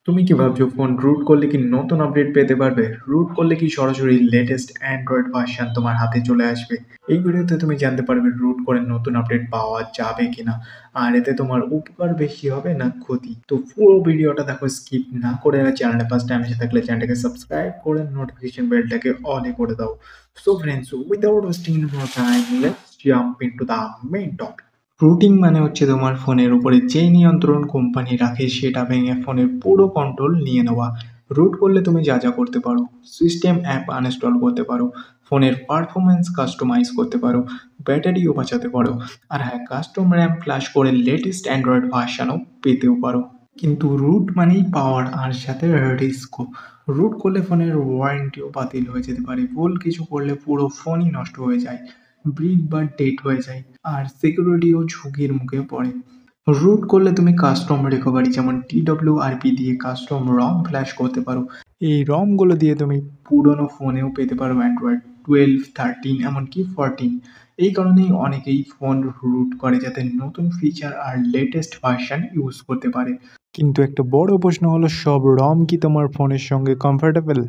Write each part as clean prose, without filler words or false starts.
তুমি কি ভাবছো ফোন রুট করলে কি নতুন আপডেট পেতে পারবে? রুট করলে কি সরাসরি লেটেস্ট অ্যান্ড্রয়েড ভার্সন তোমার হাতে চলে আসবে? এই ভিডিওতে তুমি জানতে পারবে রুট করে নতুন আপডেট পাওয়া যাবে কিনা। আর এতে তোমার উপকার বেশি হবে না ক্ষতি। তো পুরো ভিডিওটা দেখো, স্কিপ না করে। চ্যানেলে ফার্স্ট টাইম এসে থাকলে চ্যানেলটাকে সাবস্ক্রাইব করে নোটিফিকেশন বেলটাকে অলে করে দাও। So friends, without wasting more time, let's jump into the main topic. রুটিং মানে হচ্ছে তোমার ফোনের উপরে যে নিয়ন্ত্রণ কোম্পানি রাখে সেটা ভেঙে ফোনের পুরো কন্ট্রোল নিয়ে নেওয়া। রুট করলে তুমি যা যা করতে পারো: সিস্টেম অ্যাপ আনইনস্টল করতে পারো, ফোনের পারফরমেন্স কাস্টমাইজ করতে পারো, ব্যাটারিও বাঁচাতে পারো, আর হ্যাঁ, কাস্টম র্যাম ফ্ল্যাশ করে লেটেস্ট অ্যান্ড্রয়েড ভার্সানও পেতেও পারো। কিন্তু রুট মানেই পাওয়ার, আর সাথে রিস্কও। রুট করলে ফোনের ওয়ারেন্টিও বাতিল হয়ে যেতে পারে, ভুল কিছু করলে পুরো ফোনই নষ্ট হয়ে যায়, ব্রিক বা ডেট হয়ে যায়, আর সিকিউরিটিও ঝুঁকির মুখে পড়ে। রুট করলে তুমি কাস্টম রিকভারি যেমন TWRP দিয়ে কাস্টম রম ফ্ল্যাশ করতে পারো। এই রমগুলো দিয়ে তুমি পুরনো ফোনেও পেতে পারো অ্যান্ড্রয়েড 12, 13, এমনকি 14। এই কারণেই অনেকেই ফোন রুট করে যাতে নতুন ফিচার আর লেটেস্ট ভার্সন ইউজ করতে পারে। কিন্তু একটা বড় প্রশ্ন হলো, সব রম কি তোমার ফোনের সঙ্গে কমফোর্টেবল?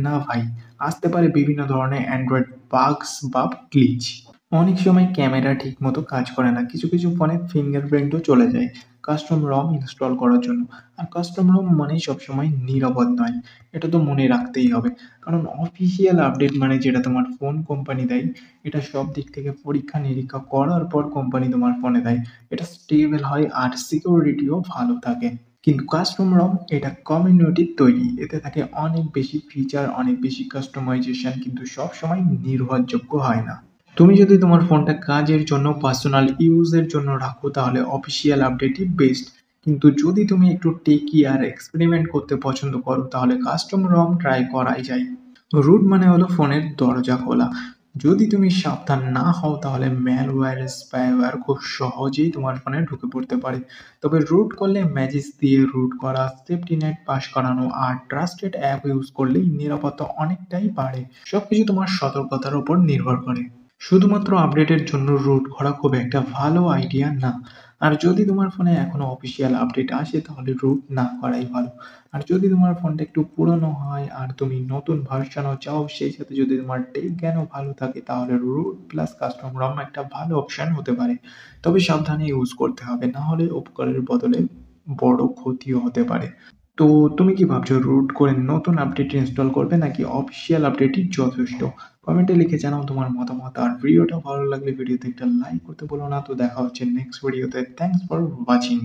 না ভাই, আসতে পারে বিভিন্ন ধরনের অ্যান্ড্রয়েড বাগস বা গ্লিচ। অনেক সময় ক্যামেরা ঠিকমতো কাজ করে না, কিছু কিছু ফোনে ফিঙ্গারপ্রিন্টও চলে যায় কাস্টম রম ইনস্টল করার জন্য। আর কাস্টম রম মানেই সবসময় নিরাপদ নয়, এটা তো মনে রাখতেই হবে। কারণ অফিসিয়াল আপডেট মানে যেটা তোমার ফোন কোম্পানি দেয়, এটা সব দিক থেকে পরীক্ষা নিরীক্ষা করার পর কোম্পানি তোমার ফোনে দেয়। এটা স্টেবল হয় আর সিকিউরিটিও ভালো থাকে। কিন্তু কাস্টম রম এটা কমিউনিটির তৈরি, এতে থাকে অনেক বেশি ফিচার, অনেক বেশি কাস্টমাইজেশন, কিন্তু সবসময় নির্ভরযোগ্য হয় না। তুমি যদি তোমার ফোনটা কাজের জন্য, পার্সোনাল ইউজের জন্য রাখো তাহলে অফিসিয়াল আপডেটই বেস্ট। কিন্তু যদি তুমি একটু টেকি আর এক্সপেরিমেন্ট করতে পছন্দ করো তাহলে কাস্টম রম ট্রাই করাই যায়। রুট মানে হলো ফোনের দরজা খোলা। যদি তুমি সাবধান না হও তাহলে ম্যালওয়্যার, স্পাইওয়্যার খুব সহজেই তোমার ফোনে ঢুকে পড়তে পারে। তবে রুট করলে ম্যাজিক দিয়ে রুট করা, সেফটি নেট পাস করানো আর ট্রাস্টেড অ্যাপ ইউজ করলেই নিরাপত্তা অনেকটাই বাড়ে। সবকিছু তোমার সতর্কতার উপর নির্ভর করে। শুধুমাত্র আপডেটের জন্য রুট করা খুব একটা ভালো আইডিয়া না। আর যদি তোমার ফোনে এখনো অফিসিয়াল আপডেট আসে তাহলে রুট না করাই ভালো। আর যদি তোমার ফোনটা একটু পুরনো হয় আর তুমি নতুন ভার্সনও চাও, সেই সাথে যদি তোমার টেক জ্ঞানও ভালো থাকে তাহলে রুট প্লাস কাস্টম রম একটা ভালো অপশন হতে পারে। তবে সাবধানে ইউজ করতে হবে, না হলে উপকারের বদলে বড় ক্ষতিও হতে পারে। তো তুমি কি ভাবছো, রুট করে নতুন আপডেট ইনস্টল করবে নাকি অফিসিয়াল আপডেটই যথেষ্ট? কমেন্টে লিখে জানাও তোমার মতামত। আর ভিডিওটা ভালো লাগলে ভিডিওতে একটা লাইক করতে বলো না। তো দেখা হচ্ছে নেক্সট ভিডিওতে। Thanks for watching.